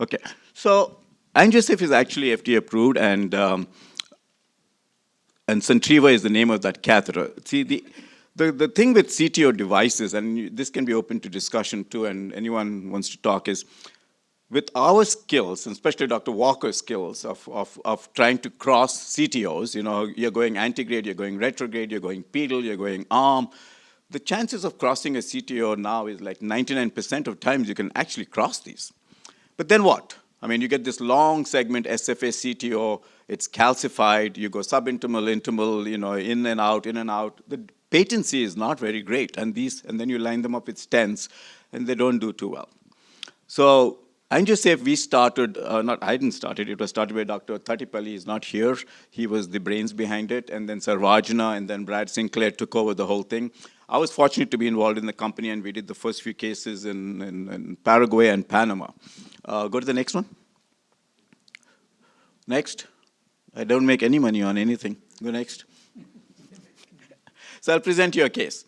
Okay, so AngioSafe is actually FDA approved, and Centriva is the name of that catheter. See, the thing with CTO devices, and this can be open to discussion too, and anyone wants to talk, is with our skills, and especially Dr. Walker's skills of trying to cross CTOs, you're going antegrade, you're going retrograde, you're going pedal, you're going arm. The chances of crossing a CTO now is like 99% of times you can actually cross these. But then what? I mean, you get this long segment SFA CTO, it's calcified, you go subintimal, intimal, in and out, in and out. The patency is not very great, and then you line them up with stents, and they don't do too well. So AngioSafe, we started, I didn't start it was started by Dr. Thatipalli. He's not here. He was the brains behind it, and then Sarvajana, and then Brad Sinclair took over the whole thing. I was fortunate to be involved in the company, and we did the first few cases in Paraguay and Panama. Go to the next one. Next. I don't make any money on anything. Go next. So I'll present you a case.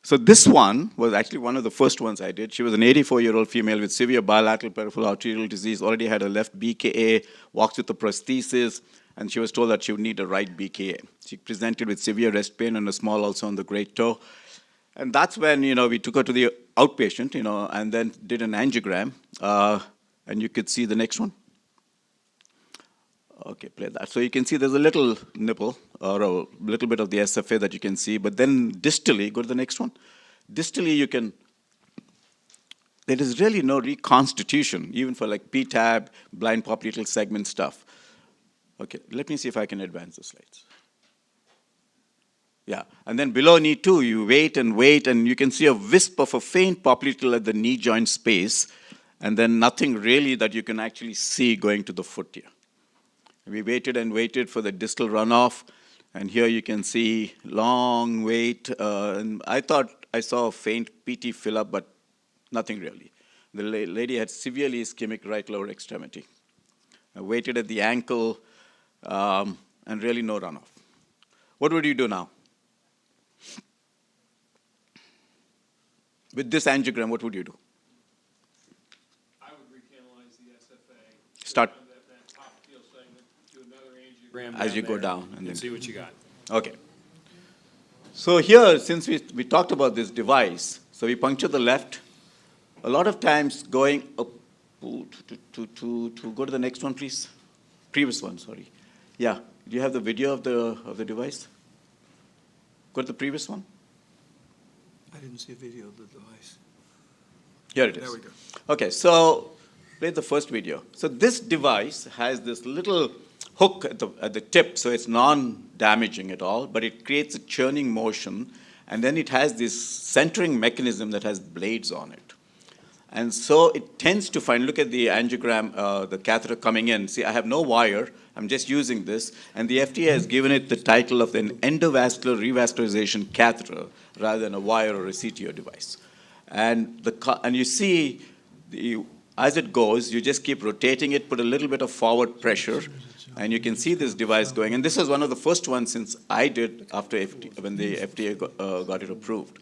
So this one was actually one of the first ones I did. She was an 84-year-old female with severe bilateral peripheral arterial disease, already had a left BKA, walks with a prosthesis, and she was told that she would need a right BKA. She presented with severe rest pain and a small ulcer on the great toe. And that's when, we took her to the outpatient, and then did an angiogram. And you could see the next one. Okay, play that. So you can see there's a little nipple, or a little bit of the SFA that you can see, but then distally, go to the next one. Distally, there is really no reconstitution, even for like PTAB, blind popliteal segment stuff. Okay, let me see if I can advance the slides. Yeah, and then below knee too, you wait, and you can see a wisp of a faint popliteal at the knee joint space, and then nothing really that you can actually see going to the foot here. We waited and waited for the distal runoff, and here you can see long wait. And I thought I saw a faint PT fill-up, but nothing really. The lady had severely ischemic right lower extremity. I waited at the ankle, and really no runoff. What would you do now? With this angiogram, what would you do? I would recanalize the SFA. Start. That top field segment, do another angiogram As you go down. and then see what you got. Okay. So here, since we talked about this device, so we puncture the left. A lot of times going up to go to the next one, please. Previous one, sorry. Yeah. Do you have the video of the device? Go to the previous one. I didn't see a video of the device. Here it is. There we go. Okay, so play the first video. So this device has this little hook at the tip, so it's non-damaging at all, but it creates a churning motion, and then it has this centering mechanism that has blades on it. And so it tends to find, look at the angiogram, the catheter coming in. See, I have no wire. I'm just using this. And the FDA has given it the title of an endovascular revascularization catheter rather than a wire or a CTO device. And you see, as it goes, you just keep rotating it, put a little bit of forward pressure, and you can see this device going. And this was one of the first ones since I did after when the FDA got it approved.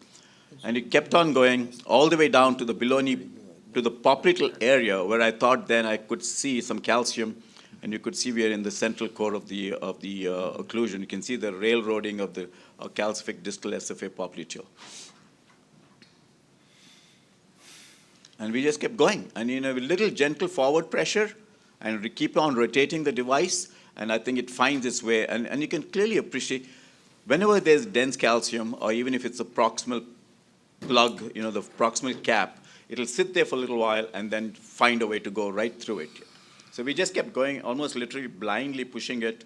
And it kept on going all the way down to the below knee, to the popliteal area where I thought then I could see some calcium, and you could see we are in the central core of the occlusion. You can see the railroading of the calcific distal SFA popliteal. And we just kept going. And with little gentle forward pressure, and we keep on rotating the device, and I think it finds its way. And you can clearly appreciate, whenever there's dense calcium, or even if it's a proximal plug, the proximal cap, it'll sit there for a little while and then find a way to go right through it. So we just kept going, almost literally blindly pushing it.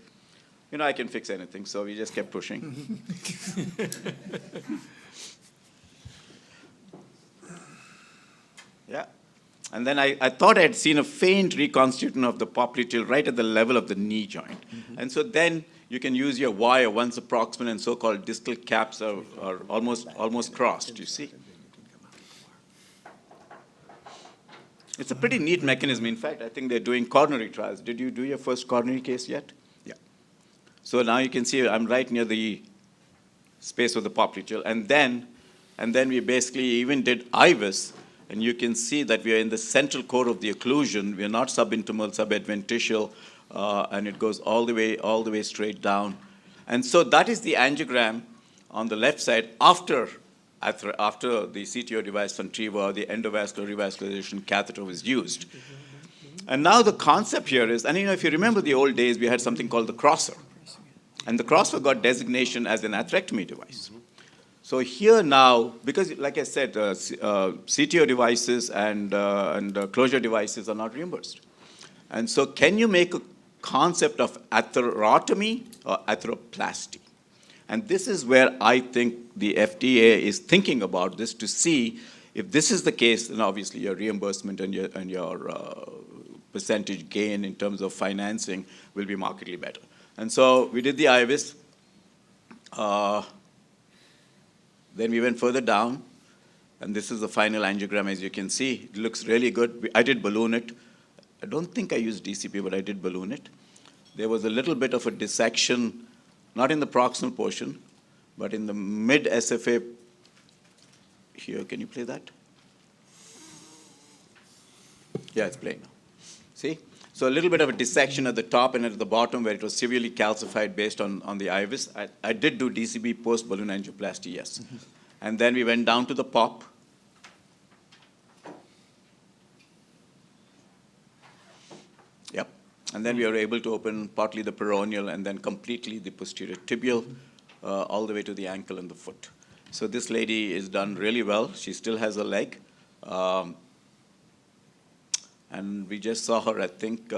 I can fix anything, so we just kept pushing. Yeah. And then I thought I had seen a faint reconstitution of the popliteal right at the level of the knee joint. Mm-hmm. And so then you can use your wire once the proximal and so-called distal caps are almost crossed, you see. It's a pretty neat mechanism. In fact, I think they're doing coronary trials. Did you do your first coronary case yet? Yeah. So now you can see I'm right near the space of the popliteal. And then we basically even did IVUS. And you can see that we are in the central core of the occlusion. We are not subintimal, subadventitial, and it goes all the way straight down. And so that is the angiogram on the left side after the CTO device Centriva, the endovascular revascularization catheter was used. And now the concept here is, and if you remember the old days, we had something called the crosser. And the crosser got designation as an atherectomy device. So here now, because like I said, CTO devices and closure devices are not reimbursed. And so can you make a concept of atherotomy or atheroplasty? And this is where I think the FDA is thinking about this to see if this is the case, then obviously your reimbursement and your percentage gain in terms of financing will be markedly better. And so we did the IVUS. Then we went further down, and this is the final angiogram, as you can see. It looks really good. I did balloon it. I don't think I used DCP, but I did balloon it. There was a little bit of a dissection, not in the proximal portion, but in the mid-SFA here. Can you play that? Yeah, it's playing now. See? So a little bit of a dissection at the top and at the bottom where it was severely calcified based on the IVUS. I did do DCB post-balloon angioplasty, yes. Mm-hmm. And then we went down to the POP. Yep. And then we were able to open partly the peroneal and then completely the posterior tibial, all the way to the ankle and the foot. So this lady is done really well. She still has a leg. And we just saw her, I think,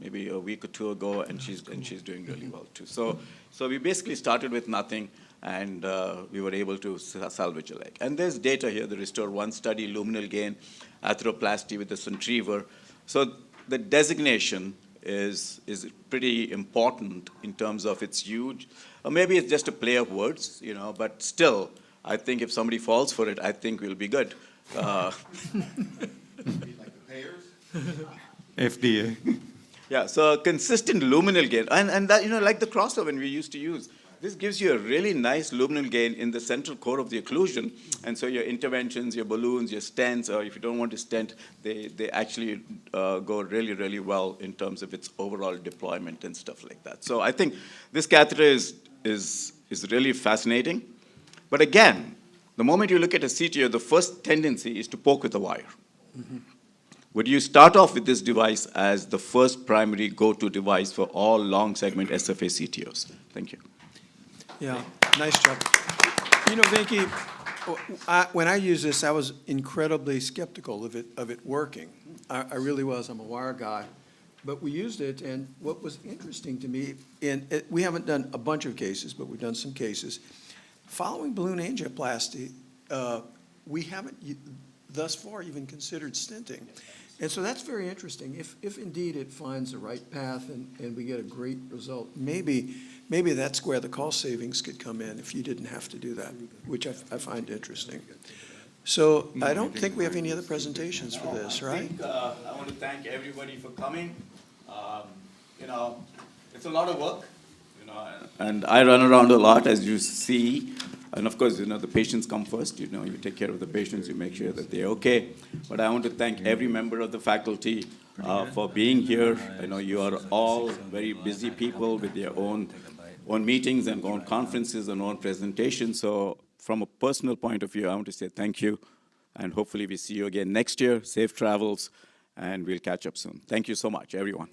maybe a week or two ago, and she's doing really well too. So we basically started with nothing, and we were able to salvage a leg. And there's data here, the RESTORE 1 study, luminal gain, atheroplasty with the Centriva. So the designation is pretty important in terms of it's huge. Or maybe it's just a play of words, but still, I think if somebody falls for it, I think we'll be good. FDA. Yeah, so consistent luminal gain, and that, like the crosser when we used to use, this gives you a really nice luminal gain in the central core of the occlusion, and so your interventions, your balloons, your stents, or if you don't want to stent, they actually go really, really well in terms of its overall deployment and stuff like that. So I think this catheter is really fascinating, but again, the moment you look at a CTO, the first tendency is to poke with a wire. Mm-hmm. Would you start off with this device as the first primary go-to device for all long segment SFA CTOs? Thank you. Yeah, nice job. Venki, when I used this, I was incredibly skeptical of it working. I really was. I'm a wire guy. But we used it, and what was interesting to me, we haven't done a bunch of cases, but we've done some cases. Following balloon angioplasty, we haven't thus far even considered stenting. And so that's very interesting. If indeed it finds the right path and we get a great result, maybe that's where the cost savings could come in if you didn't have to do that, which I find interesting. So I don't think we have any other presentations for this, right? I want to thank everybody for coming. It's a lot of work, and I run around a lot, as you see. And of course, the patients come first. You take care of the patients, you make sure that they're okay. But I want to thank every member of the faculty for being here. I know you are all very busy people with their own meetings and own conferences and own presentations. So from a personal point of view, I want to say thank you. And hopefully we see you again next year. Safe travels, and we'll catch up soon. Thank you so much, everyone.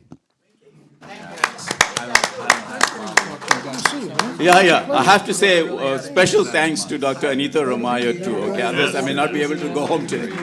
Yeah. I have to say special thanks to Dr. Anita Romaya too. Okay, otherwise I may not be able to go home today.